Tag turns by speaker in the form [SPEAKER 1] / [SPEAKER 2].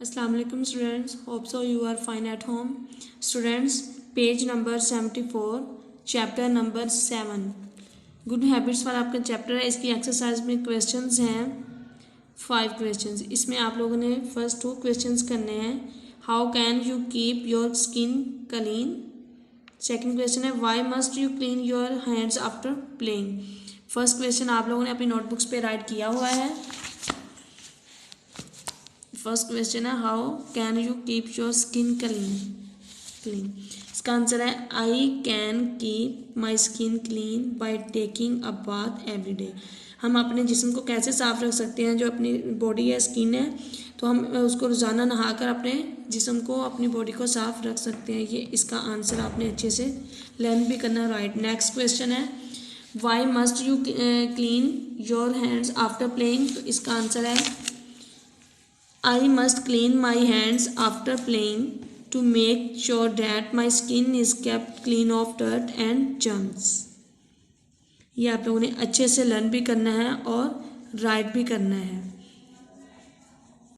[SPEAKER 1] Assalamu alaikum students, hope so you are fine at home. Students, page number 74, chapter number 7 good habits वाला आपका chapter है. इसकी exercise में questions हैं 5 questions. इसमें आप लोगों ने फर्स्ट 2 क्वेश्चंस करने हैं. How can you keep your skin clean. Second question है why must you clean your hands after playing. First question आप लोगों ने अपनी नोटबुक्स पे राइट किया हुआ है. फर्स्ट क्वेश्चन है how can you keep your skin clean. इसका आंसर है I can keep my skin clean by taking a bath every day. हम अपने जिस्म को कैसे साफ रख सकते हैं. जो अपनी बॉडी है, स्किन है, तो हम उसको रोज़ाना नहाकर अपने जिस्म को, अपनी बॉडी को साफ रख सकते हैं. ये इसका आंसर आपने अच्छे से लर्न भी करना. राइट. नेक्स्ट क्वेश्चन है why must you clean your hands after playing. तो इसका आंसर है I must clean my hands after playing to make sure that my skin is kept clean of dirt and germs. ये आप लोगों ने अच्छे से लर्न भी करना है और राइट भी करना है.